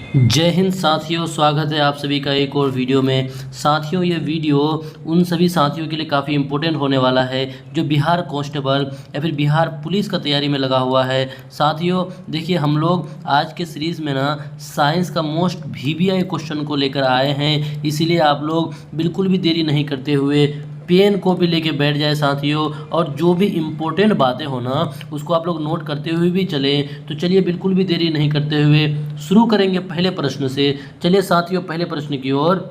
जय हिंद साथियों, स्वागत है आप सभी का एक और वीडियो में। साथियों, ये वीडियो उन सभी साथियों के लिए काफ़ी इम्पोर्टेंट होने वाला है जो बिहार कांस्टेबल या फिर बिहार पुलिस का तैयारी में लगा हुआ है। साथियों देखिए, हम लोग आज के सीरीज़ में ना साइंस का मोस्ट वीवीआई क्वेश्चन को लेकर आए हैं, इसीलिए आप लोग बिल्कुल भी देरी नहीं करते हुए पेन कॉपी लेके बैठ जाए साथियों, और जो भी इम्पोर्टेंट बातें हो ना उसको आप लोग नोट करते हुए भी चलें। तो चलिए बिल्कुल भी देरी नहीं करते हुए शुरू करेंगे पहले प्रश्न से। चलिए साथियों, पहले प्रश्न की ओर।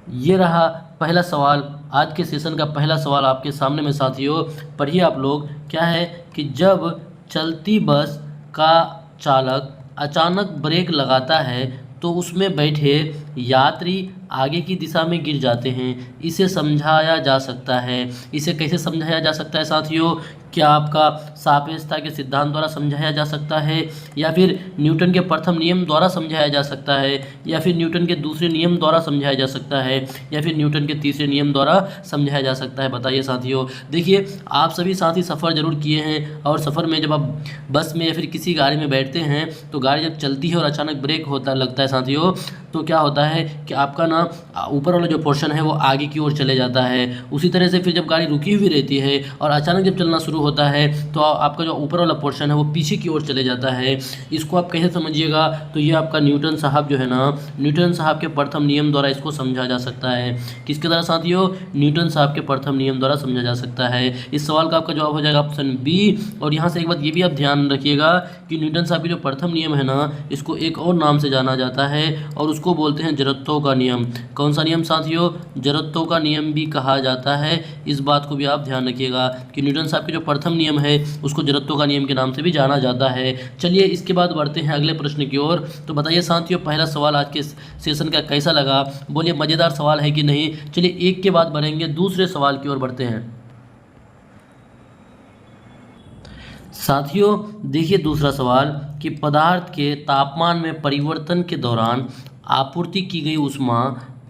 ये रहा पहला सवाल, आज के सेशन का पहला सवाल आपके सामने में साथियों। पढ़िए आप लोग। क्या है कि जब चलती बस का चालक अचानक ब्रेक लगाता है तो उसमें बैठे यात्री आगे की दिशा में गिर जाते हैं, इसे समझाया जा सकता है। इसे कैसे समझाया जा सकता है साथियों? क्या आपका सापेक्षता के सिद्धांत द्वारा समझाया जा सकता है, या फिर न्यूटन के प्रथम नियम द्वारा समझाया जा सकता है, या फिर न्यूटन के दूसरे नियम द्वारा समझाया जा सकता है, या फिर न्यूटन के तीसरे नियम द्वारा समझाया जा सकता है? बताइए साथियों। देखिए, आप सभी साथी सफ़र जरूर किए हैं, और सफ़र में जब आप बस में या फिर किसी गाड़ी में बैठते हैं तो गाड़ी जब चलती है और अचानक ब्रेक होता लगता है साथियों, तो क्या होता है कि आपका ना ऊपर वाला जो पोर्शन है वो आगे की ओर चले जाता है। उसी तरह से फिर जब गाड़ी रुकी हुई रहती है और अचानक जब चलना शुरू होता है तो आपका जो ऊपर वाला पोर्शन है वो पीछे की ओर चले जाता है। इसको आप कैसे समझिएगा? तो ये आपका न्यूटन साहब जो है ना, न्यूटन साहब के प्रथम नियम द्वारा इसको समझा जा सकता है। किसके द्वारा साथियों? न्यूटन साहब के प्रथम नियम द्वारा समझा जा सकता है। इस सवाल का आपका जवाब हो जाएगा ऑप्शन बी। और यहाँ से एक बात ये भी आप ध्यान रखिएगा कि न्यूटन साहब के जो प्रथम नियम है ना, इसको एक और नाम से जाना जाता है और उसको बोलते हैं जड़त्व का नियम। कौन सा नियम साथियों? जड़त्व का नियम भी कहा जाता है। इस बात को भी आप ध्यान रखिएगा कि न्यूटन साहब के जो प्रथम नियम है उसको जड़त्व का नियम के नाम से भी जाना जाता है। चलिए इसके बाद बढ़ते हैं अगले प्रश्न की ओर। तो बताइए साथियों, पहला सवाल आज के सेशन का कैसा लगा? बोलिए, मज़ेदार सवाल है कि नहीं? चलिए एक के बाद बढ़ेंगे, दूसरे सवाल की ओर बढ़ते हैं साथियों। देखिए दूसरा सवाल कि पदार्थ के तापमान में परिवर्तन के दौरान आपूर्ति की गई ऊष्मा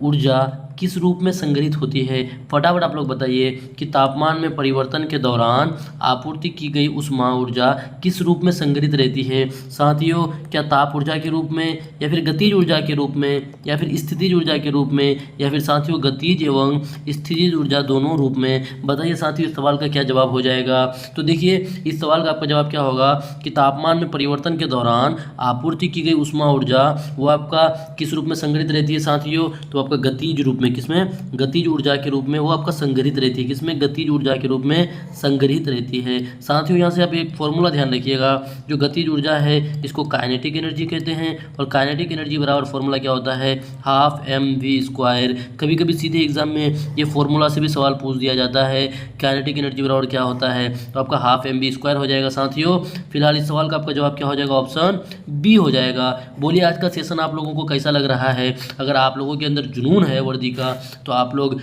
ऊर्जा किस रूप में संग्रहित होती है? फटाफट आप लोग बताइए कि तापमान में परिवर्तन के दौरान आपूर्ति की गई ऊष्मा ऊर्जा किस रूप में संग्रहित रहती है साथियों? क्या ताप ऊर्जा के रूप में, या फिर गतिज ऊर्जा के रूप में, या फिर स्थितिज ऊर्जा के रूप में, या फिर साथियों गतिज एवं स्थितिज ऊर्जा दोनों रूप में? बताइए साथियों, इस सवाल का क्या जवाब हो जाएगा? तो देखिए, इस सवाल का आपका जवाब क्या होगा कि तापमान में परिवर्तन के दौरान आपूर्ति की गई ऊष्मा ऊर्जा वो आपका किस रूप में संग्रहित रहती है साथियों? तो आपका गतिज रूप में, किसमें? गतिज ऊर्जा के रूप में वो आपका संग्रहित रहती है। किसमें? गतिज ऊर्जा के रूप में संग्रहित रहती है। साथियों यहाँ से आप एक फॉर्मूला ध्यान रखिएगा, जो गतिज ऊर्जा है इसको काइनेटिक एनर्जी कहते हैं, और काइनेटिक एनर्जी बराबर फॉर्मूला क्या होता है? Half M V square. कभी कभी सीधे एग्जाम में ये फॉर्मूला से भी सवाल पूछ दिया जाता है, काइनेटिक एनर्जी बराबर क्या होता है? तो आपका हाफ एम वी स्क्वायर हो जाएगा साथियों। फिलहाल इस सवाल का आपका जवाब क्या हो जाएगा? ऑप्शन बी हो जाएगा। बोलिए, आज का सेशन आप लोगों को कैसा लग रहा है? अगर आप लोगों के अंदर जुनून है वर्दी का तो आप लोग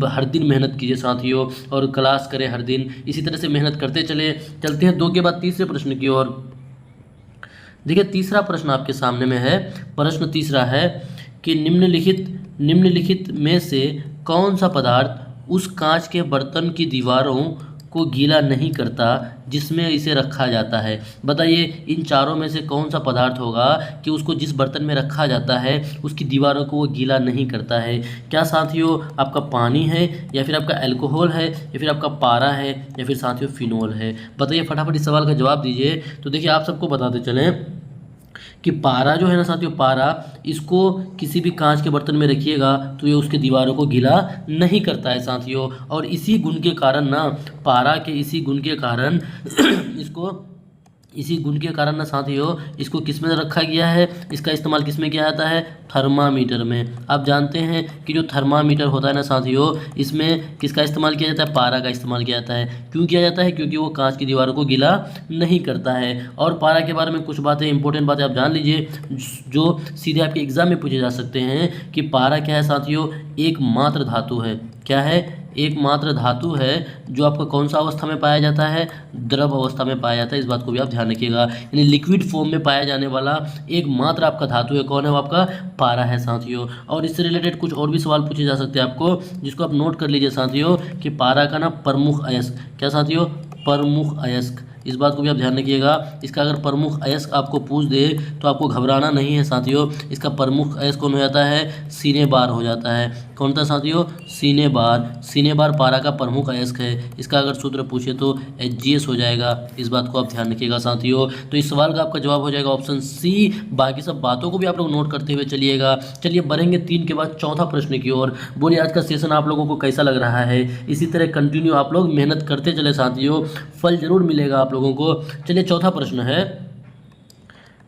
हर दिन मेहनत कीजिए साथियों, और क्लास करें हर दिन। इसी तरह से मेहनत करते चलते हैं। दो के बाद तीसरे प्रश्न की ओर। देखिए तीसरा प्रश्न आपके सामने में है। प्रश्न तीसरा है कि निम्नलिखित में से कौन सा पदार्थ उस कांच के बर्तन की दीवारों को गीला नहीं करता जिसमें इसे रखा जाता है? बताइए, इन चारों में से कौन सा पदार्थ होगा कि उसको जिस बर्तन में रखा जाता है उसकी दीवारों को वो गीला नहीं करता है? क्या साथियों आपका पानी है, या फिर आपका अल्कोहल है, या फिर आपका पारा है, या फिर साथियों फिनोल है? बताइए फटाफट इस सवाल का जवाब दीजिए। तो देखिए, आप सबको बताते चलें कि पारा जो है ना साथियों, पारा इसको किसी भी कांच के बर्तन में रखिएगा तो ये उसके दीवारों को गीला नहीं करता है साथियों। और इसी गुण के कारण ना, पारा के इसी गुण के कारण इसी गुण के कारण ना साथियों, इसको किस में रखा गया है? इसका इस्तेमाल किस में किया जाता है? थर्मामीटर में। आप जानते हैं कि जो थर्मामीटर होता है ना साथियों, इसमें किसका इस्तेमाल किया जाता है? पारा का इस्तेमाल किया जाता है। क्यों किया जाता है? क्योंकि वो कांच की दीवारों को गीला नहीं करता है। और पारा के बारे में कुछ बातें, इंपॉर्टेंट बातें आप जान लीजिए जो सीधे आपके एग्जाम में पूछे जा सकते हैं कि पारा क्या है साथियों? एकमात्र धातु है। क्या है? एकमात्र धातु है जो आपका कौन सा अवस्था में पाया जाता है? द्रव अवस्था में पाया जाता है। इस बात को भी आप ध्यान रखिएगा। यानी लिक्विड फॉर्म में पाया जाने वाला एकमात्र आपका धातु है। कौन है वो? आपका पारा है साथियों। और इससे रिलेटेड कुछ और भी सवाल पूछे जा सकते हैं आपको, जिसको आप नोट कर लीजिए साथियों कि पारा का ना प्रमुख अयस्क, क्या साथियों? प्रमुख अयस्क इस बात को भी आप ध्यान रखिएगा। इसका अगर प्रमुख अयस्क आपको पूछ दे तो आपको घबराना नहीं है साथियों। इसका प्रमुख अयस्क कौन हो जाता है? सीने बार हो जाता है। कौन था साथियों? सीने बार। सीने बार पारा का प्रमुख अयस्क है। इसका अगर सूत्र पूछे तो HGS हो जाएगा। इस बात को आप ध्यान रखिएगा साथियों। तो इस सवाल का आपका जवाब हो जाएगा ऑप्शन सी। बाकी सब बातों को भी आप लोग नोट करते हुए चलिएगा। चलिए बढ़ेंगे 3 के बाद चौथा प्रश्न की ओर। बोलिए आज का सेशन आप लोगों को कैसा लग रहा है? इसी तरह कंटिन्यू आप लोग मेहनत करते चले साथियों, फल जरूर मिलेगा आप लोगों को। चलिए चौथा प्रश्न है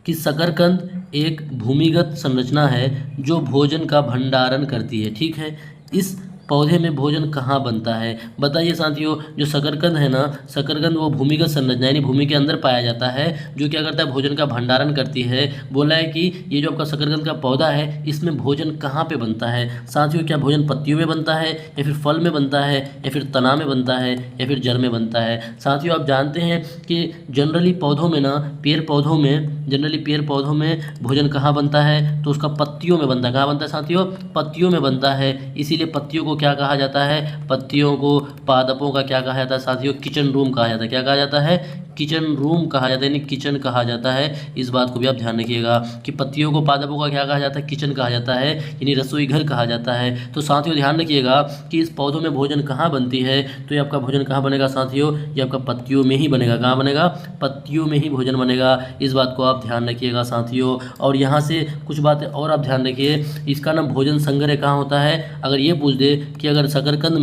कि शकरकंद एक भूमिगत संरचना है जो भोजन का भंडारण करती है। ठीक है, इस पौधे में भोजन कहाँ बनता है? बताइए साथियों। जो शकरकंद है ना, शकरकंद वो भूमिगत संरचना यानी भूमि के अंदर पाया जाता है, जो क्या करता है? भोजन का भंडारण करती है। बोला है कि ये जो आपका शकरकंद का पौधा है इसमें भोजन कहाँ पे बनता है साथियों? क्या भोजन पत्तियों में बनता है, या फिर फल में बनता है, या फिर तना में बनता है, या फिर जड़ में बनता है? साथियों आप जानते हैं कि जनरली पौधों में ना, पेड़ पौधों में जनरली पेड़ पौधों में भोजन कहाँ बनता है? तो उसका पत्तियों में बनता है। कहाँ बनता है साथियों? पत्तियों में बनता है। इसीलिए पत्तियों को क्या कहा जाता है? पत्तियों को, पादपों का क्या कहा जाता है साथियों? किचन रूम कहा जाता है। क्या कहा जाता है? किचन रूम कहा जाता है, यानी किचन कहा जाता है। इस बात को भी आप ध्यान रखिएगा कि पत्तियों को, पादपों का क्या कहा जाता है? किचन कहा जाता है, यानी रसोई घर कहा जाता है। तो साथियों ध्यान रखिएगा कि इस पौधों में भोजन कहाँ बनती है। तो ये आपका भोजन कहाँ बनेगा साथियों? ये आपका पत्तियों में ही बनेगा। कहाँ बनेगा? पत्तियों में ही भोजन बनेगा। इस बात को आप ध्यान रखिएगा साथियों। और यहाँ से कुछ बातें और आप ध्यान रखिए। इसका ना भोजन संग्रह कहाँ होता है? अगर ये पूछ दे कि अगर शकरकंद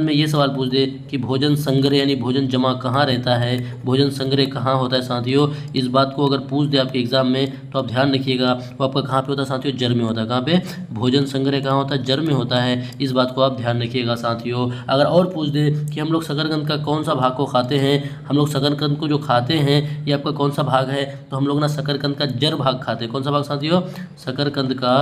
में ये सवाल पूछ दे कि भोजन संग्रह यानी भोजन जमा कहाँ रहता है, भोजन संग्रह कहाँ होता है साथियों, इस बात को अगर पूछ दे आपके एग्जाम में तो आप ध्यान रखिएगा वो आपका कहाँ पे होता है साथियों? जड़ में होता है। कहाँ पे? भोजन संग्रह कहाँ होता है? जड़ में होता है। इस बात को आप ध्यान रखिएगा साथियों। अगर और पूछ दे कि हम लोग शकरकंद का कौन सा भाग को खाते हैं, हम लोग शकरकंद को जो खाते हैं ये आपका कौन सा भाग है, तो हम लोग ना शकरकंद का जड़ भाग खाते हैं। कौन सा भाग साथियों? शकरकंद का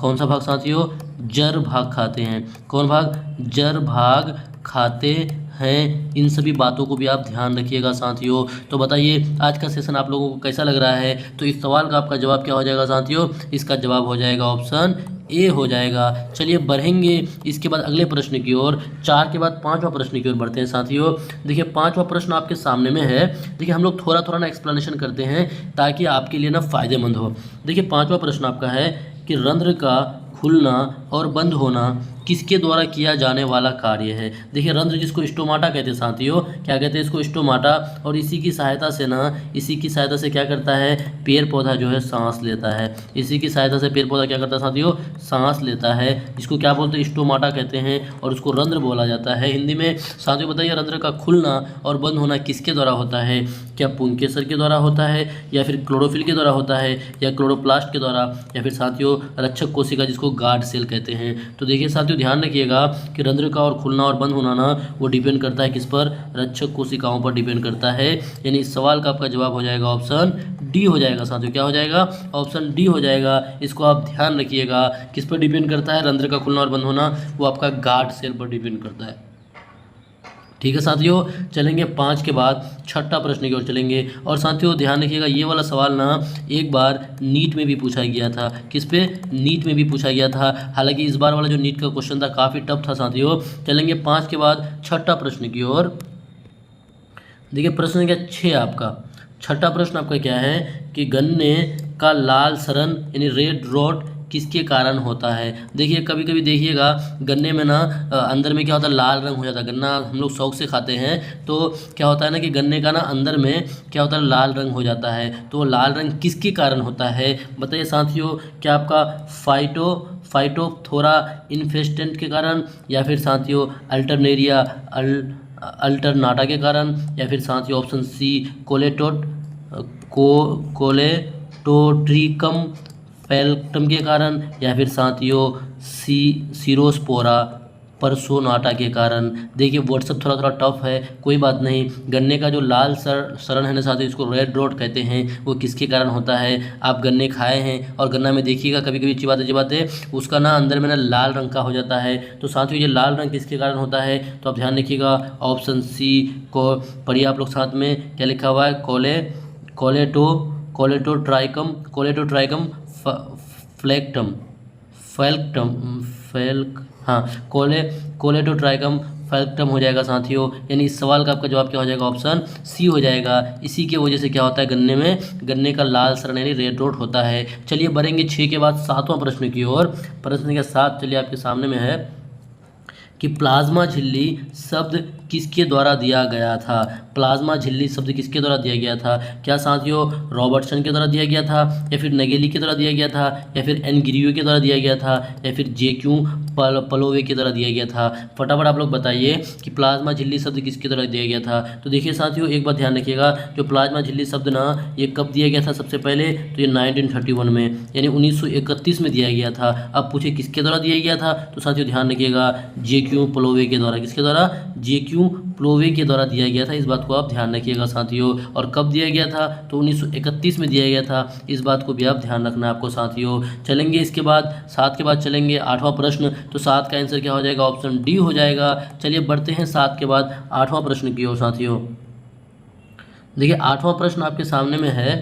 कौन सा भाग साथियों? जड़ भाग खाते हैं। कौन भाग? जड़ भाग खाते हैं। इन सभी बातों को भी आप ध्यान रखिएगा साथियों। तो बताइए आज का सेशन आप लोगों को कैसा लग रहा है? तो इस सवाल का आपका जवाब क्या हो जाएगा साथियों? इसका जवाब हो जाएगा ऑप्शन ए हो जाएगा। चलिए बढ़ेंगे इसके बाद अगले प्रश्न की ओर। 4 के बाद 5वां प्रश्न की ओर बढ़ते हैं साथियों। देखिए 5वां प्रश्न आपके सामने में है। देखिए हम लोग थोड़ा थोड़ा ना एक्सप्लेनेशन करते हैं ताकि आपके लिए ना फ़ायदेमंद हो। देखिए 5वां प्रश्न आपका है कि रंध्र का खुलना और बंद होना किसके द्वारा किया जाने वाला कार्य है? देखिए रंध्र जिसको स्टोमाटा कहते हैं साथियों, क्या कहते हैं इसको? स्टोमाटा। और इसी की सहायता से क्या करता है? पेड़ पौधा जो है सांस लेता है। इसी की सहायता से पेड़ पौधा क्या करता है साथियों? सांस लेता है। जिसको क्या बोलते हैं? स्टोमाटा कहते हैं, और उसको रंध्र बोला जाता है हिंदी में। साथियों बताइए रंध्र का खुलना और बंद होना किसके द्वारा होता है? क्या पुंकेसर के द्वारा होता है, या फिर क्लोरोफिल के द्वारा होता है, या क्लोरोप्लास्ट के द्वारा, या फिर साथियों रक्षक कोशिका जिसको गार्ड सेल कहते हैं? तो देखिए साथियों ध्यान रखिएगा कि रंध्र का और खुलना और बंद होना ना वो डिपेंड करता है किस पर? रक्षक कोशिकाओं पर डिपेंड करता है। यानी इस सवाल का आपका जवाब हो जाएगा ऑप्शन डी हो जाएगा साथियों। क्या हो जाएगा? ऑप्शन डी हो जाएगा। इसको आप ध्यान रखिएगा। किस पर डिपेंड करता है? रंध्र का खुलना और बंद होना वो आपका गार्ड सेल पर डिपेंड करता है। ठीक है साथियों, चलेंगे 5 के बाद 6ठा प्रश्न की ओर चलेंगे। और साथियों ध्यान रखिएगा ये वाला सवाल ना एक बार नीट में भी पूछा गया था। किस पे? नीट में भी पूछा गया था। हालांकि इस बार वाला जो नीट का क्वेश्चन था काफ़ी टफ था साथियों। चलेंगे 5 के बाद 6ठा प्रश्न की ओर। देखिए प्रश्न संख्या 6 आपका। 6ठा प्रश्न आपका क्या है कि गन्ने का लाल सरण यानी रेड रॉट किसके कारण होता है? देखिए कभी कभी देखिएगा गन्ने में ना अंदर में क्या होता है? लाल रंग हो जाता है। गन्ना हम लोग शौक से खाते हैं तो क्या होता है ना कि गन्ने का ना अंदर में क्या होता है? लाल रंग हो जाता है। तो वो लाल रंग किसके कारण होता है? बताइए साथियों। क्या आपका फाइटोप्थोरा इन्फेस्टेंट के कारण, या फिर साथियों अल्टरनेरिया अल्टरनाटा के कारण, या फिर साथियों ऑप्शन सी कोलेटोट्रिकम फैल्टम के कारण, या फिर साथियों सीरोस्पोरा परसोनाटा के कारण। देखिए व्हाट्सअप थोड़ा थोड़ा टफ है, कोई बात नहीं। गन्ने का जो लाल सरण है ना साथियों, इसको रेड रॉट कहते हैं। वो किसके कारण होता है? आप गन्ने खाए हैं और गन्ना में देखिएगा कभी कभी चिबाते उसका ना अंदर में ना लाल रंग का हो जाता है। तो साथियों ये लाल रंग किसके कारण होता है? तो आप ध्यान रखिएगा ऑप्शन सी को पढ़िए आप लोग साथ में। क्या लिखा हुआ है? कोलेटोट्राइकम फैल्टम कोलेटोट्राइकम फैक्टम हो जाएगा साथियों, यानी इस सवाल का आपका जवाब क्या हो जाएगा, ऑप्शन सी हो जाएगा। इसी के वजह से क्या होता है, गन्ने का लाल सरण यानी रेड रोट होता है। चलिए बढ़ेंगे 6 के बाद 7वां प्रश्न की ओर। प्रश्न संख्या 7 चलिए आपके सामने में है कि प्लाज्मा झिल्ली शब्द किसके द्वारा दिया गया था। प्लाज्मा झिल्ली शब्द किसके द्वारा दिया गया था? क्या साथियों रॉबर्टसन के द्वारा दिया गया था, या फिर नगेली के द्वारा दिया गया था, या फिर एनग्रीयो के द्वारा दिया गया था, या फिर जेक्यू पलोवे के द्वारा दिया गया था? फटाफट आप लोग बताइए कि प्लाज्मा झिल्ली शब्द किसके द्वारा दिया गया था। तो देखिए साथियों एक बात ध्यान रखिएगा, जो प्लाज्मा झिल्ली शब्द ना ये कब दिया गया था सबसे पहले, तो ये 1931 में यानी 1931 में दिया गया था। अब पूछे किसके द्वारा दिया गया था, तो साथियों ध्यान रखिएगा जेक्यू पलोवे के द्वारा। किसके द्वारा? जेक्यू प्लोवे के द्वारा दिया गया था। इस बात को आप ध्यान रखिएगा साथियों। और कब दिया गया था, तो 1931 में दिया गया था। इस बात को भी आप ध्यान रखना आपको साथियों। चलेंगे इसके बाद 7 के बाद चलेंगे 8वां प्रश्न। तो 7 का आंसर क्या हो जाएगा, ऑप्शन डी हो जाएगा। चलिए बढ़ते हैं 7 के बाद 8वां प्रश्न की ओर साथियों। देखिए 8वां प्रश्न आपके सामने में है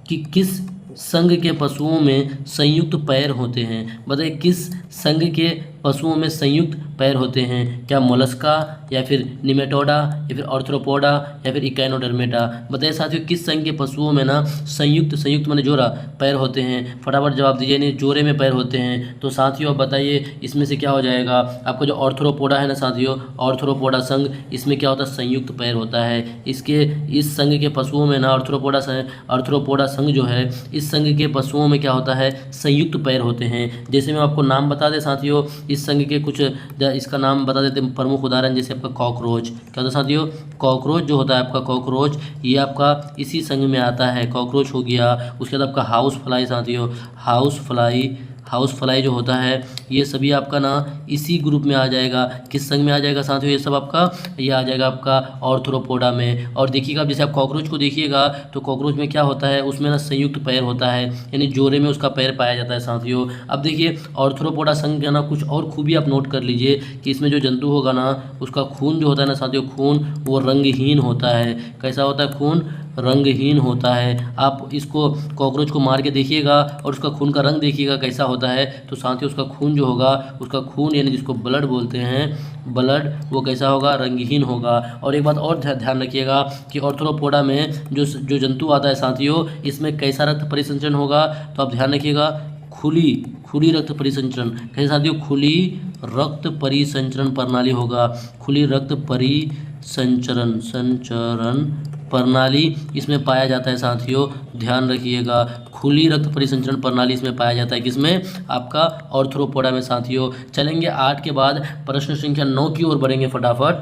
कि किस संघ के पशुओं में संयुक्त पैर होते हैं। बताइए किस संघ के पशुओं में संयुक्त पैर होते हैं? क्या मोलस्का, या फिर निमेटोडा, या फिर ऑर्थ्रोपोडा, या फिर इकाइनोडर्मेटा? बताइए साथियों किस संघ के पशुओं में ना संयुक्त माने जोड़ा पैर होते हैं? फटाफट जवाब दीजिए। नहीं जोड़े में पैर होते हैं। तो साथियों आप बताइए इसमें से क्या हो जाएगा। आपका जो ऑर्थ्रोपोडा है ना साथियों, ऑर्थ्रोपोडा संघ, इसमें क्या होता है, संयुक्त पैर होता है। इस संघ के पशुओं में ना ऑर्थ्रोपोडा संघ जो है, इस संघ के पशुओं में क्या होता है, संयुक्त पैर होते हैं। जैसे मैं आपको नाम बता दें साथियों, इस संघ के कुछ इसका नाम बता देते हैं प्रमुख उदाहरण। जैसे आपका कॉकरोच, क्या होता है साथियों, कॉकरोच जो होता है आपका कॉकरोच, ये आपका इसी संघ में आता है। कॉकरोच हो गया। उसके बाद आपका हाउस फ्लाई साथियों, हाउस फ्लाई जो होता है ये सभी आपका ना इसी ग्रुप में आ जाएगा। किस संघ में आ जाएगा साथियों, ये सब आपका ये आ जाएगा आपका ऑर्थ्रोपोडा में। और देखिएगा जैसे आप कॉकरोच को देखिएगा तो कॉकरोच में क्या होता है, उसमें ना संयुक्त पैर होता है, यानी जोड़े में उसका पैर पाया जाता है साथियों। अब देखिए ऑर्थ्रोपोडा संघ का ना कुछ और खूबी आप नोट कर लीजिए कि इसमें जो जंतु होगा ना उसका खून जो होता है ना साथियों, खून वो रंगहीन होता है। कैसा होता है, खून रंगहीन होता है। आप इसको कॉकरोच को मार के देखिएगा और उसका खून का रंग देखिएगा कैसा होता है। तो साथियों उसका खून जो होगा, उसका खून यानी जिसको ब्लड बोलते हैं, ब्लड वो कैसा होगा, रंगहीन होगा। और एक बात और ध्यान रखिएगा कि ऑर्थ्रोपोडा में जो जंतु आता है साथियों, इसमें कैसा रक्त परिसंचरण होगा, तो आप ध्यान रखिएगा खुली रक्त परिसंचरण। कैसे साथियों, खुली रक्त परिसंचरण प्रणाली होगा। खुली रक्त परिसंचरण प्रणाली इसमें पाया जाता है साथियों, ध्यान रखिएगा। खुली रक्त परिसंचरण प्रणाली इसमें पाया जाता है। किसमें, आपका ऑर्थ्रोपोडा में साथियों। चलेंगे 8 के बाद प्रश्न संख्या 9 की ओर बढ़ेंगे फटाफट।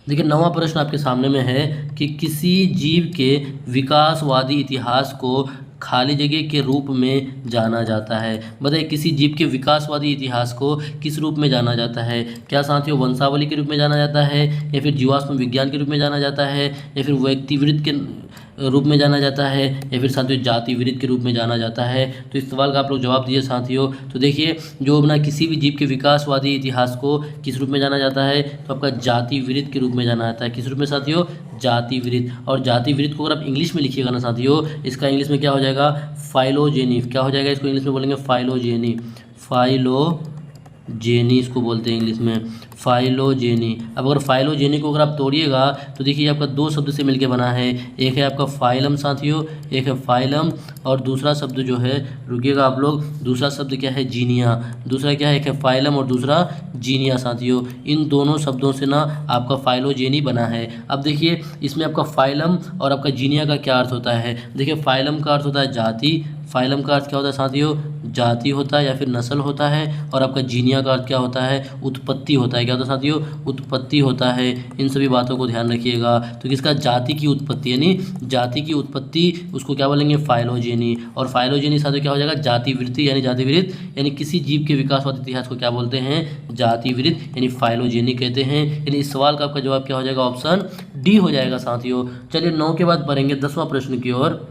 देखिए 9वां प्रश्न आपके सामने में है कि किसी जीव के विकासवादी इतिहास को खाली जगह के रूप में जाना जाता है। बताइए किसी जीव के विकासवादी इतिहास को किस रूप में जाना जाता है? क्या साथियों वंशावली के रूप में जाना जाता है, या फिर जीवाश्म विज्ञान के रूप में जाना जाता है, या फिर व्यक्तिवृत्त के रूप में जाना जाता है, या फिर साथियों जातिवृत्त के रूप में जाना जाता है? तो इस सवाल का आप लोग जवाब दीजिए साथियों। तो देखिए जो अपना किसी भी जीव के विकासवादी इतिहास को किस रूप में जाना जाता है, तो आपका जातिवृत्त के रूप में जाना जाता है। किस रूप में साथियों, जातिवृत्त। और जातिवृत्त को अगर आप इंग्लिश में लिखिएगा ना साथियों, इसका इंग्लिश में क्या हो जाएगा, फाइलोजेनी। क्या हो जाएगा, इसको इंग्लिश में बोलेंगे फाइलोजेनी। फाइलोजेनी इसको बोलते हैं इंग्लिश में, फाइलोजेनी। अब अगर फाइलोजेनी को अगर आप तोड़िएगा तो देखिए आपका 2 शब्द से मिलकर बना है। एक है आपका फाइलम साथियों, एक है फाइलम, और दूसरा शब्द जो है, रुकिएगा आप लोग, दूसरा शब्द क्या है, जीनिया। दूसरा क्या है, एक है फाइलम और दूसरा जीनिया साथियों। इन दोनों शब्दों से ना आपका फाइलोजेनी बना है। अब देखिए इसमें आपका फाइलम और आपका जीनिया का क्या अर्थ होता है। देखिए फाइलम का अर्थ होता है जाति, फाइलम का अर्थ क्या होता है साथियों, जाति होता है या फिर नस्ल होता है। और आपका जीनिया का अर्थ क्या होता है, उत्पत्ति होता है। क्या होता है साथियों, उत्पत्ति होता है। इन सभी बातों को ध्यान रखिएगा। तो किसका, जाति की उत्पत्ति, यानी जाति की उत्पत्ति उसको क्या बोलेंगे, फाइलोजेनी। और फाइलोजेनी साथियों क्या हो जाएगा, जातिवृत्ति, यानी जातिवृत्त, यानी किसी जीव के विकासवादी इतिहास को क्या बोलते हैं, जातिवृत्त, यानी फाइलोजेनी कहते हैं। यानी इस सवाल का आपका जवाब क्या हो जाएगा, ऑप्शन डी हो जाएगा साथियों। चलिए 9 के बाद बढ़ेंगे 10वां प्रश्न की ओर।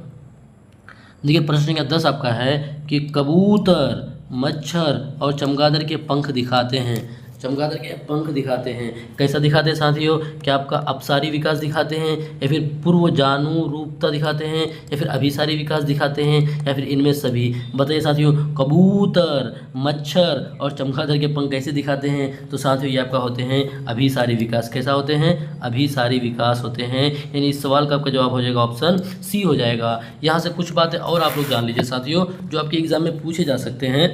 देखिए प्रश्न संख्या 10 आपका है कि कबूतर, मच्छर और चमगादड़ के पंख दिखाते हैं। चमगादड़ के पंख दिखाते हैं। कैसा दिखाते हैं साथियों? क्या आपका अपसारी विकास दिखाते हैं, या फिर पूर्व जानू रूपता दिखाते हैं, या फिर अभिसारी विकास दिखाते हैं, या फिर इनमें सभी? बताइए साथियों, कबूतर, मच्छर और चमगादड़ के पंख कैसे दिखाते हैं? तो साथियों ये आपका होते हैं अभिसारी विकास। कैसा होते हैं? अभिसारी विकास होते हैं। यानी इस सवाल का आपका जवाब हो जाएगा ऑप्शन सी हो जाएगा। यहाँ से कुछ बातें और आप लोग जान लीजिए साथियों, जो आपके एग्जाम में पूछे जा सकते हैं।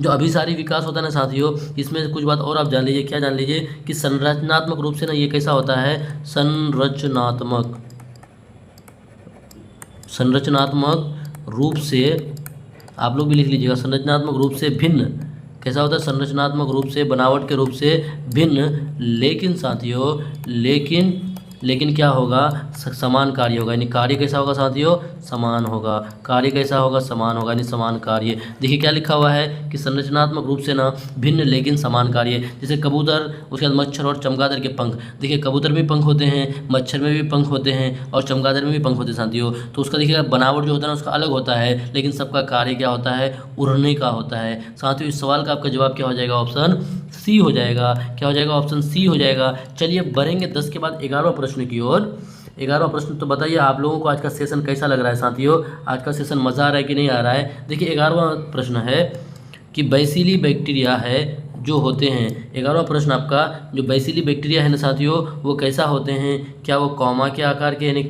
जो अभिसारी विकास होता है ना साथियों, इसमें कुछ बात और आप जान लीजिए। क्या जान लीजिए कि संरचनात्मक रूप से ना ये कैसा होता है? संरचनात्मक रूप से, आप लोग भी लिख लीजिएगा, संरचनात्मक रूप से भिन्न। कैसा होता है? संरचनात्मक रूप से, बनावट के रूप से भिन्न, लेकिन साथियों लेकिन क्या होगा? समान कार्य होगा। यानी कार्य कैसा होगा साथियों? समान होगा। कार्य कैसा होगा? समान होगा, यानी समान कार्य। देखिए क्या लिखा हुआ है कि संरचनात्मक रूप से ना भिन्न लेकिन समान कार्य। जैसे कबूतर, उसके बाद मच्छर और चमगादड़ के पंख। देखिए कबूतर में भी पंख होते हैं, मच्छर में भी पंख होते हैं और चमगादड़ में भी पंख होते हैं साथियों। तो उसका देखिएगा बनावट जो होता है ना उसका अलग होता है, लेकिन सबका कार्य क्या होता है? उड़ने का होता है। साथियों इस सवाल का आपका जवाब क्या हो जाएगा? ऑप्शन सी हो जाएगा। क्या हो जाएगा? ऑप्शन सी हो जाएगा। चलिए बढ़ेंगे 10 के बाद 11वां प्रश्न की ओर। 11वां प्रश्न, तो बताइए आप लोगों को आज का सेशन कैसा लग रहा है साथियों? आज का सेशन मज़ा आ रहा है कि नहीं आ रहा है? देखिए 11वां प्रश्न है कि बैसिली बैक्टीरिया है जो होते हैं। 11वां प्रश्न आपका, जो बैसिली बैक्टीरिया है ना साथियों, वो कैसा होते हैं? क्या वो कॉमा के आकार के, यानी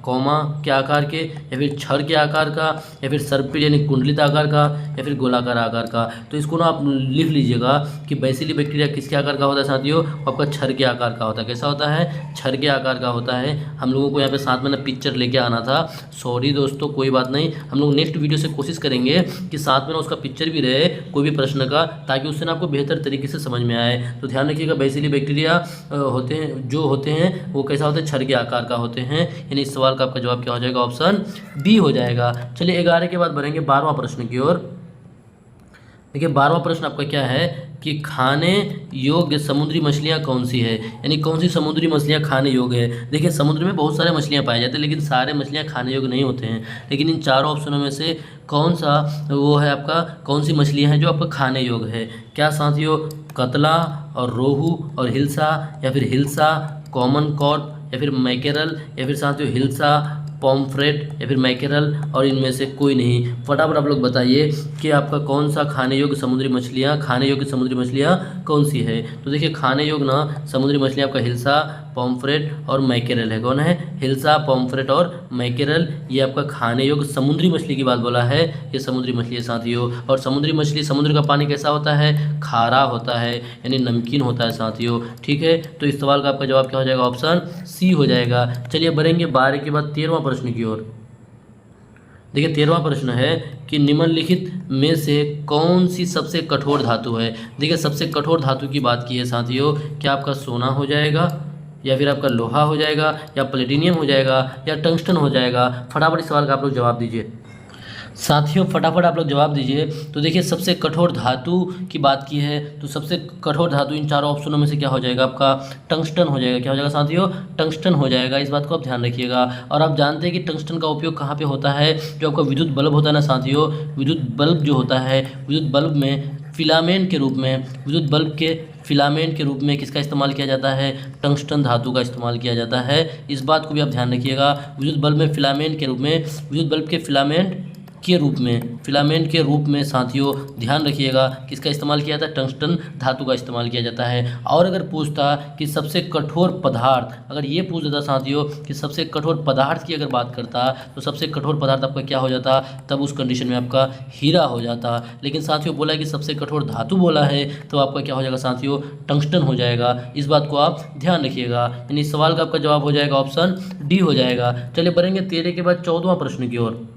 कॉमा के आकार के, या फिर छड़ के आकार का, या फिर सर्पिल यानी कुंडलित आकार का, या फिर गोलाकार आकार का? तो इसको ना आप लिख लीजिएगा कि बैसिली बैक्टीरिया किसके आकार का होता है साथियों? आपका छड़ के आकार का होता है। कैसा होता है? छड़ के आकार का होता है। हम लोगों को यहाँ पे साथ में ना पिक्चर लेके आना था, सॉरी दोस्तों, कोई बात नहीं। हम लोग नेक्स्ट वीडियो से कोशिश करेंगे कि साथ में ना उसका पिक्चर भी रहे कोई भी प्रश्न का, ताकि उससे ना आपको बेहतर तरीके से समझ में आए। तो ध्यान रखिएगा, बैसिली बैक्टीरिया होते हैं वो कैसा होता है? छड़ के आकार का होते हैं। यानी इस सवाल का आपका जवाब क्या हो जाएगा? ऑप्शन बी हो जाएगा। चलिए 11 के बाद बढ़ेंगे 12वां प्रश्न की ओर। देखिए 12वां प्रश्न आपका क्या है कि खाने योग्य समुद्री मछलियाँ कौन सी है? यानी कौन सी समुद्री मछलियाँ खाने योग्य है? देखिए समुद्र में बहुत सारे मछलियाँ पाए जाते हैं, लेकिन सारे मछलियाँ खाने योग्य नहीं होते हैं। लेकिन इन चारों ऑप्शनों में से कौन सा वो है आपका, कौन सी मछलियाँ हैं जो आपका खाने योग्य है? क्या साथियों? कतला और रोहू और हिल्सा, या फिर हिल्सा, कॉमन कॉर्प, या फिर मैकेरल, या फिर साथियों हिल्सा, पॉम्फ्रेट, या फिर मैकेरल, और इनमें से कोई नहीं? फटाफट आप लोग बताइए कि आपका कौन सा खाने योग्य समुद्री मछलियाँ कौन सी है? तो देखिए खाने योग्य ना समुद्री मछलियाँ आपका हिल्सा, पॉम्फ्रेट और मैकेरल है। कौन है? हिल्सा, पॉम्फ्रेट और मैकेरल, ये आपका खाने योग्य समुद्री मछली की बात बोला है। ये समुद्री मछली है साथियों। और समुद्री मछली, समुद्र का पानी कैसा होता है? खारा होता है, यानी नमकीन होता है साथियों। ठीक है, तो इस सवाल का आपका जवाब क्या हो जाएगा? ऑप्शन सी हो जाएगा। चलिए बढ़ेंगे 12 के बाद 13वां प्रश्न की ओर। देखिए 13वां प्रश्न है कि निम्नलिखित में से कौन सी सबसे कठोर धातु है? देखिए सबसे कठोर धातु की बात की है साथियों। क्या आपका सोना हो जाएगा, या फिर आपका लोहा हो जाएगा, या प्लेटिनियम हो जाएगा, या टंगस्टन हो जाएगा? फटाफट इस सवाल का आप लोग जवाब दीजिए साथियों, फटाफट आप लोग जवाब दीजिए। तो देखिए सबसे कठोर धातु की बात की है, तो सबसे कठोर धातु इन चारों ऑप्शनों में से क्या हो जाएगा? आपका टंगस्टन हो जाएगा। क्या हो जाएगा साथियों? टंगस्टन हो जाएगा। इस बात को आप ध्यान रखिएगा। और आप जानते हैं कि टंगस्टन का उपयोग कहाँ पे होता है? जो आपका विद्युत बल्ब होता है ना साथियों, विद्युत बल्ब जो होता है, विद्युत बल्ब में फिलामेंट के रूप में, विद्युत बल्ब के फिलामेंट के रूप में किसका इस्तेमाल किया जाता है? टंगस्टन धातु का इस्तेमाल किया जाता है। इस बात को भी आप ध्यान रखिएगा। विद्युत बल्ब में फिलामेंट के रूप में, विद्युत बल्ब के फिलामेंट के रूप में साथियों ध्यान रखिएगा किसका इस्तेमाल किया जाता है? टंगस्टन धातु का इस्तेमाल किया जाता है। और अगर पूछता कि सबसे कठोर पदार्थ, अगर ये पूछ देता साथियों कि सबसे कठोर पदार्थ की अगर बात करता, तो सबसे कठोर पदार्थ आपका क्या हो जाता? तब उस कंडीशन में आपका हीरा हो जाता। लेकिन साथियों बोला कि सबसे कठोर धातु बोला है, तो आपका क्या हो जाएगा साथियों? टंगस्टन हो जाएगा। इस बात को आप ध्यान रखिएगा। यानी इस सवाल का आपका जवाब हो जाएगा ऑप्शन डी हो जाएगा। चलिए बढ़ेंगे 13 के बाद 14वां प्रश्न की ओर।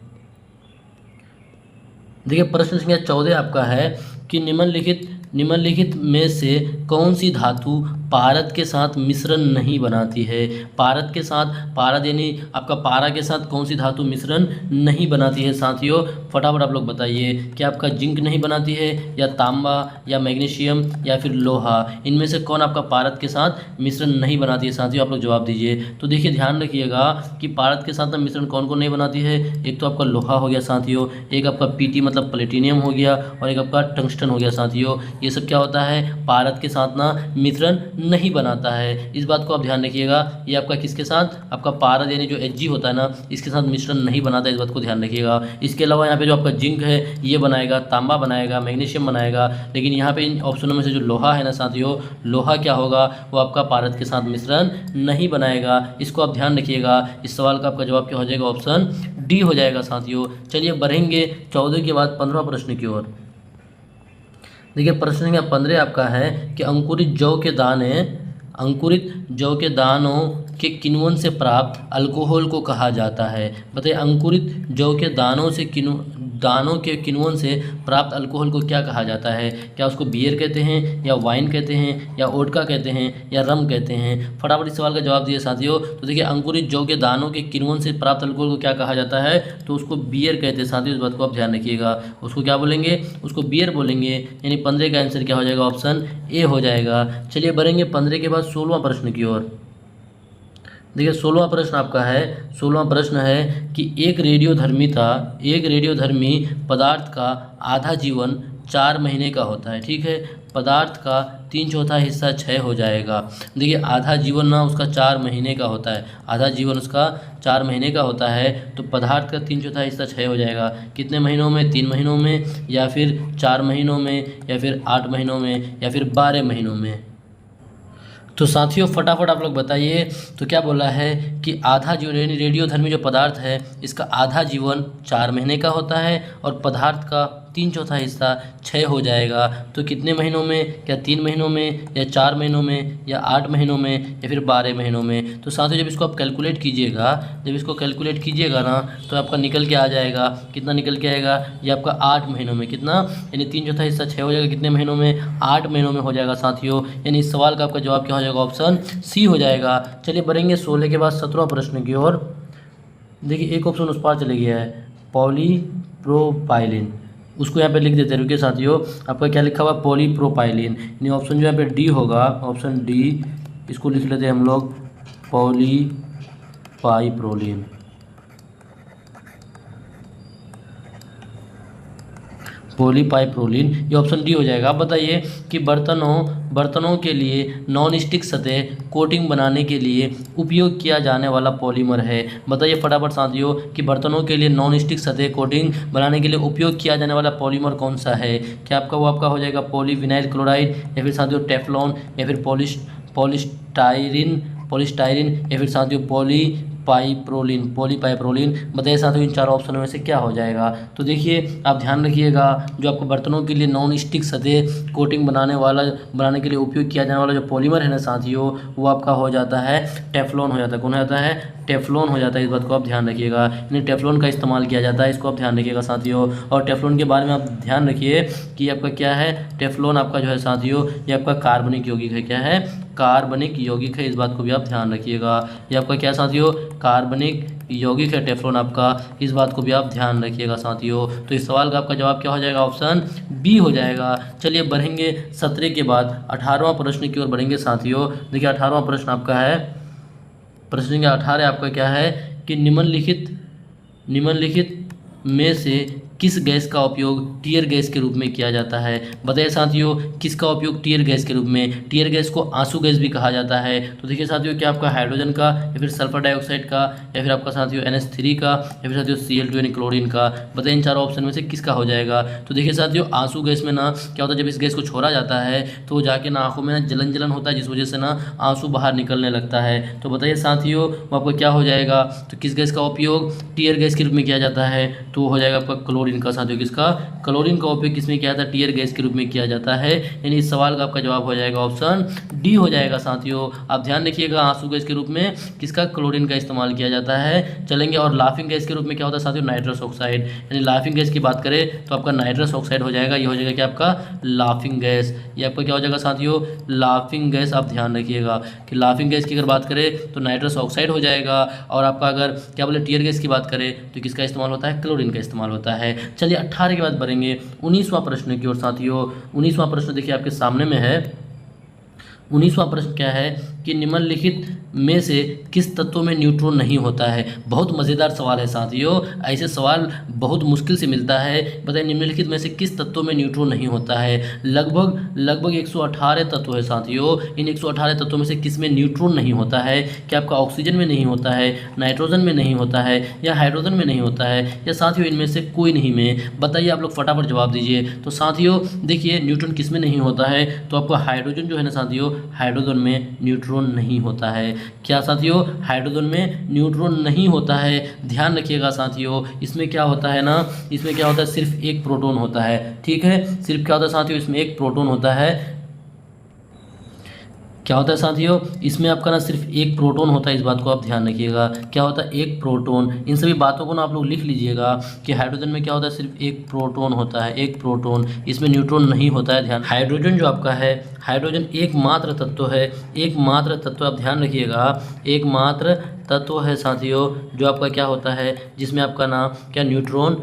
देखिए प्रश्न संख्या 14 आपका है कि निम्नलिखित में से कौन सी धातु पारद के साथ मिश्रण नहीं बनाती है। पारद के साथ, पारद यानी आपका पारा के साथ कौन सी धातु मिश्रण नहीं बनाती है साथियों? फटाफट आप लोग बताइए कि आपका जिंक नहीं बनाती है, या तांबा, या मैग्नीशियम, या फिर लोहा। इनमें से कौन आपका पारद के साथ मिश्रण नहीं बनाती है साथियों? आप लोग जवाब दीजिए। तो देखिए ध्यान रखिएगा कि पारद के साथ ना मिश्रण कौन कौन नहीं बनाती है। एक तो आपका लोहा हो गया साथियों, एक आपका पीटी मतलब प्लेटिनियम हो गया, और एक आपका टंगस्टन हो गया साथियों। ये सब क्या होता है? पारद के साथ ना मिश्रण नहीं बनाता है। इस बात को आप ध्यान रखिएगा। ये आपका किसके साथ? आपका पारद यानी जो Hg होता है ना, इसके साथ मिश्रण नहीं बनाता है। इस बात को ध्यान रखिएगा। इसके अलावा यहाँ पे जो आपका जिंक है ये बनाएगा, तांबा बनाएगा, मैग्नीशियम बनाएगा। लेकिन यहाँ पे इन ऑप्शनों में से जो लोहा है ना साथियों, लोहा क्या होगा? वो आपका पारद के साथ मिश्रण नहीं बनाएगा। इसको आप ध्यान रखिएगा। इस सवाल का आपका जवाब क्या हो जाएगा? ऑप्शन डी हो जाएगा साथियों। चलिए बढ़ेंगे 14 के बाद 15वां प्रश्न की ओर। देखिए प्रश्न संख्या 15 आपका है कि अंकुरित जौ के दानों के किण्वन से प्राप्त अल्कोहल को कहा जाता है। बताइए अंकुरित जौ के दानों के किण्वन से प्राप्त अल्कोहल को क्या कहा जाता है? क्या उसको बियर कहते हैं, या वाइन कहते हैं, या वोडका कहते हैं, या रम कहते हैं? फटाफट इस सवाल का जवाब दिए साथियों। तो देखिए अंकुरित जौ के दानों के किण्वन से प्राप्त अल्कोहल को क्या कहा जाता है? तो उसको बियर कहते हैं साथियों। इस बात को आप ध्यान रखिएगा। उसको क्या बोलेंगे? उसको बियर बोलेंगे। यानी 15 का आंसर क्या हो जाएगा? ऑप्शन ए हो जाएगा। चलिए बढ़ेंगे 15 के बाद 16वां प्रश्न की ओर। देखिए 16वां प्रश्न आपका है। 16वां प्रश्न है कि एक रेडियोधर्मी पदार्थ का आधा जीवन 4 महीने का होता है। ठीक है, पदार्थ का 3/4 हिस्सा क्षय हो जाएगा। देखिए आधा जीवन ना उसका 4 महीने का होता है। आधा जीवन उसका 4 महीने का होता है, तो पदार्थ का 3/4 हिस्सा क्षय हो जाएगा। कितने महीनों में? 3 महीनों में, या फिर 4 महीनों में, या फिर 8 महीनों में, या फिर 12 महीनों में? तो साथियों फटाफट आप लोग बताइए। तो क्या बोला है कि आधा जीवन यानी रेडियोधर्मी जो पदार्थ है इसका आधा जीवन 4 महीने का होता है, और पदार्थ का 3/4 हिस्सा क्षय हो जाएगा। तो कितने महीनों में? क्या 3 महीनों में, या 4 महीनों में, या 8 महीनों में, या फिर 12 महीनों में? तो साथियों जब इसको आप कैलकुलेट कीजिएगा ना, तो आपका निकल के आ जाएगा। कितना निकल के आएगा? ये आपका 8 महीनों में। कितना? यानी 3/4 हिस्सा क्षय हो जाएगा। कितने महीनों में? 8 महीनों में हो जाएगा साथियों। यानी इस सवाल का आपका जवाब क्या हो जाएगा? ऑप्शन सी हो जाएगा। चलिए बढ़ेंगे 16 के बाद 17वां प्रश्न की ओर। देखिए एक ऑप्शन उस पार चले गया है, पॉलीप्रोपाइलिन। उसको यहाँ पे लिख देते हैं। रुकिए साथियों, आपका क्या लिखा हुआ? पॉलीप्रोपाइलिन। यानी ऑप्शन जो यहाँ पे डी होगा, ऑप्शन डी, इसको लिख लेते हैं हम लोग पॉलीपाइप्रोलिन। पॉलीपाइप्रोलिन, ये ऑप्शन डी हो जाएगा। आप बताइए कि बर्तनों के लिए नॉन स्टिक सतह कोटिंग बनाने के लिए उपयोग किया जाने वाला पॉलीमर है। बताइए फटाफट साथियों कि बर्तनों के लिए नॉन स्टिक सतह कोटिंग बनाने के लिए उपयोग किया जाने वाला पॉलीमर कौन सा है? क्या आपका हो जाएगा पॉलीविनाइल क्लोराइड, या फिर साथियों टेफ्लॉन, या फिर पॉलीस्टाइरिन, या फिर साथियों पॉलीपाइप्रोलिन। बताइए साथियों इन चारों ऑप्शनों में से क्या हो जाएगा? तो देखिए आप ध्यान रखिएगा, जो आपको बर्तनों के लिए नॉन स्टिक सतह कोटिंग बनाने के लिए उपयोग किया जाने वाला जो पॉलीमर है ना साथियों, वो आपका हो जाता है टेफ्लॉन हो जाता है। कौन हो जाता है? टेफ्लॉन हो जाता है। इस बात को आप ध्यान रखिएगा। यानी टेफ्लॉन का इस्तेमाल किया जाता है, इसको आप ध्यान रखिएगा साथियों। और टेफ्लॉन के बारे में आप ध्यान रखिए कि आपका क्या है? टेफ्लॉन आपका जो है साथियों, ये आपका कार्बनिक यौगिक है। क्या है? कार्बनिक यौगिक है। इस बात को भी आप ध्यान रखिएगा। ये आपका क्या साथियों? कार्बनिक यौगिक है टेफ्लॉन आपका। इस बात को भी आप ध्यान रखिएगा साथियों। तो इस सवाल का आपका जवाब क्या हो जाएगा? ऑप्शन बी हो जाएगा। चलिए बढ़ेंगे 17 के बाद 18वां प्रश्न की ओर बढ़ेंगे साथियों। देखिए 18वां प्रश्न आपका है, प्रश्न संख्या 18 आपका क्या है कि निम्नलिखित में से किस गैस का उपयोग टीयर गैस के रूप में किया जाता है? बताइए साथियों किसका उपयोग टीयर गैस के रूप में? टीयर गैस को आंसू गैस भी कहा जाता है। तो देखिए साथियों क्या आपका हाइड्रोजन का, या फिर सल्फर डाइऑक्साइड का, या फिर आपका साथियों NH3 का, या फिर साथियों Cl2 यानी क्लोरीन का? बताइए इन चारों ऑप्शन में से किसका हो जाएगा? तो देखिए साथियों आंसू गैस में ना क्या होता है, जब इस गैस को छोड़ा जाता है तो जाके ना आंखों में ना जलन होता है, जिस वजह से ना आंसू बाहर निकलने लगता है। तो बताइए साथियों वो आपको क्या हो जाएगा? तो किस गैस का उपयोग टीयर गैस के रूप में किया जाता है? तो हो जाएगा आपका क्लोरीन क्लोरीन का साथियों, किसका, क्लोरीन का उपयोग किसमें किया जाता है, टीयर गैस के रूप में किया जाता है। यानी इस सवाल का आपका जवाब हो जाएगा ऑप्शन डी हो जाएगा साथियों। आप ध्यान रखिएगा, आंसू गैस के रूप में किसका, क्लोरीन का इस्तेमाल किया जाता है। चलेंगे और लाफिंग गैस के रूप में क्या होता है साथियों, नाइट्रस ऑक्साइड। यानी लाफिंग गैस की बात करें तो आपका नाइट्रस ऑक्साइड हो जाएगा, ये हो जाएगा क्या आपका लाफिंग गैस, ये आपका क्या हो जाएगा साथियों, लाफिंग गैस। आप ध्यान रखिएगा कि लाफिंग गैस की अगर बात करें तो नाइट्रस ऑक्साइड हो जाएगा, और आपका अगर क्या बोले टीयर गैस की बात करें तो किसका इस्तेमाल होता है, क्लोरीन का इस्तेमाल होता है। चलिए 18 के बाद बढ़ेंगे 19वां प्रश्न की ओर साथियों। 19वां प्रश्न देखिए आपके सामने में है। 19वां प्रश्न क्या है कि निम्नलिखित में से किस तत्व में न्यूट्रॉन नहीं होता है। बहुत मज़ेदार सवाल है साथियों, ऐसे सवाल बहुत मुश्किल से मिलता है। बताइए निम्नलिखित में से किस तत्व में न्यूट्रॉन नहीं होता है। लगभग 118 तत्व है साथियों। इन 118 तत्वों में से किस में न्यूट्रॉन नहीं होता है। क्या आपका ऑक्सीजन में नहीं होता है, नाइट्रोजन में नहीं होता है, या हाइड्रोजन में नहीं होता है, या साथियों इनमें से कोई नहीं में। बताइए आप लोग फटाफट जवाब दीजिए। तो साथियों देखिए न्यूट्रॉन किस में नहीं होता है, तो आपको हाइड्रोजन जो है ना साथियों, हाइड्रोजन में न्यूट्रॉन नहीं होता है। क्या साथियों, हाइड्रोजन में न्यूट्रॉन नहीं होता है। ध्यान रखिएगा साथियों, इसमें क्या होता है ना, इसमें क्या होता है, सिर्फ एक प्रोटॉन होता है। ठीक है, सिर्फ क्या होता है साथियों, इसमें एक प्रोटॉन होता है। क्या होता है साथियों, इसमें आपका ना सिर्फ एक प्रोटॉन होता है, इस बात को आप ध्यान रखिएगा। क्या होता है, एक प्रोटॉन। इन सभी बातों को ना आप लोग लिख लीजिएगा कि हाइड्रोजन में क्या होता है, सिर्फ एक प्रोटॉन होता है, एक प्रोटॉन, इसमें न्यूट्रॉन नहीं होता है। ध्यान, हाइड्रोजन जो आपका है, हाइड्रोजन एकमात्र तत्व है, एकमात्र तत्व, आप ध्यान रखिएगा, एकमात्र तत्व है साथियों जो आपका क्या होता है, जिसमें आपका ना क्या न्यूट्रॉन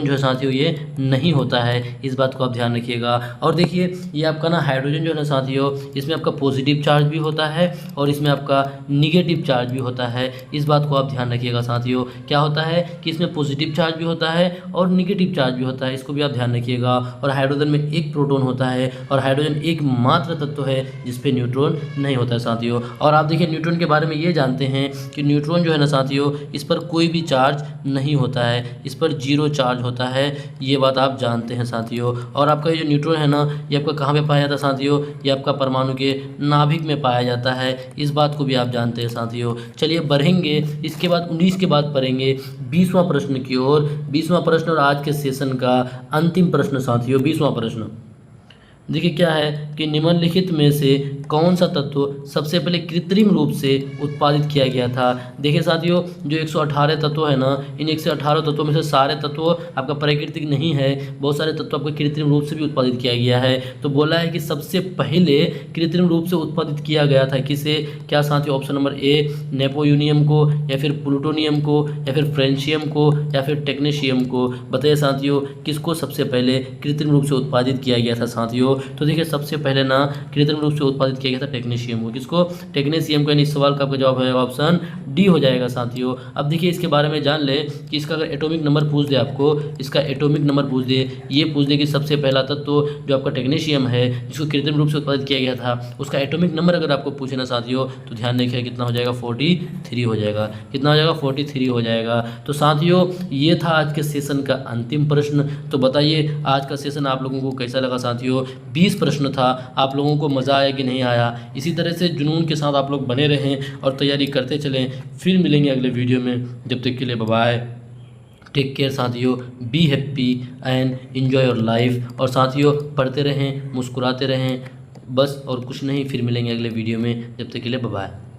जो है साथियों ये नहीं होता है, इस बात को आप ध्यान रखिएगा। और देखिए ये आपका ना हाइड्रोजन जो है साथियों, इसमें आपका पॉजिटिव चार्ज भी होता है और इसमें आपका निगेटिव चार्ज भी होता है, इस बात को आप ध्यान रखिएगा साथियों। क्या होता है कि इसमें पॉजिटिव चार्ज भी होता है और निगेटिव चार्ज भी होता है, इसको भी आप ध्यान रखिएगा। और हाइड्रोजन में एक प्रोटॉन होता है और हाइड्रोजन एकमात्र तत्व है जिसपे न्यूट्रॉन नहीं होता है साथियों। और आप देखिए न्यूट्रॉन के बारे में ये जानते हैं कि न्यूट्रॉन जो है ना साथियों, इस पर कोई भी चार्ज नहीं होता है, इस पर जीरो चार्ज होता है, ये बात आप जानते हैं साथियों। और आपका ये जो न्यूट्रॉन है ना, ये आपका कहाँ पे पाया जाता है साथियों, ये आपका परमाणु के नाभिक में पाया जाता है, इस बात को भी आप जानते हैं साथियों। चलिए बढ़ेंगे, इसके बाद 19 के बाद पढ़ेंगे 20वां प्रश्न की ओर। 20वां प्रश्न और आज के सेशन का अंतिम प्रश्न साथियों, 20वां प्रश्न देखिए क्या है कि निम्नलिखित में से कौन सा तत्व सबसे पहले कृत्रिम रूप से उत्पादित किया गया था। देखिए साथियों जो 118 तत्व है ना, इन 118 तत्वों में से सारे तत्व आपका प्राकृतिक नहीं है, बहुत सारे तत्व आपका कृत्रिम रूप से भी उत्पादित किया गया है। तो बोला है कि सबसे पहले कृत्रिम रूप से उत्पादित किया गया था किसे, क्या साथियों, ऑप्शन नंबर ए नेपोयूनियम को, या फिर प्लूटोनियम को, या फिर फ्रेंशियम को, या फिर टेक्नीशियम को। बताइए साथियों किसको सबसे पहले कृत्रिम रूप से उत्पादित किया गया था साथियों। तो देखिए सबसे पहले ना कृत्रिम रूप से उत्पादित किया गया था टेक्नीशियम को, किसको, टेक्नीशियम को। इस सवाल का आपका जवाब है ऑप्शन डी हो जाएगा साथियों। अब देखिए इसके बारे में जान ले कि इसका अगर एटॉमिक नंबर पूछ दे आपको, इसका एटॉमिक नंबर पूछ दे, ये पूछ दे कि सबसे पहला तत्व जो आपका टेक्नीशियम है जिसको कृत्रिम रूप से उत्पादित किया गया था, उसका एटॉमिक नंबर अगर आपको पूछे ना साथियों, तो ध्यान रखिए कितना हो जाएगा, 43 हो जाएगा। कितना हो जाएगा, 43 हो जाएगा। तो साथियों ये था आज के सेशन का अंतिम प्रश्न। तो बताइए आज का सेशन आप लोगों को कैसा लगा साथियों। 20 प्रश्न था, आप लोगों को मज़ा आया कि नहीं आया। इसी तरह से जुनून के साथ आप लोग बने रहें और तैयारी करते चलें। फिर मिलेंगे अगले वीडियो में, जब तक के लिए बाय बाय, टेक केयर साथियों, be happy and enjoy your life. और साथियों पढ़ते रहें, मुस्कुराते रहें, बस और कुछ नहीं। फिर मिलेंगे अगले वीडियो में, जब तक के लिए बाय बाय।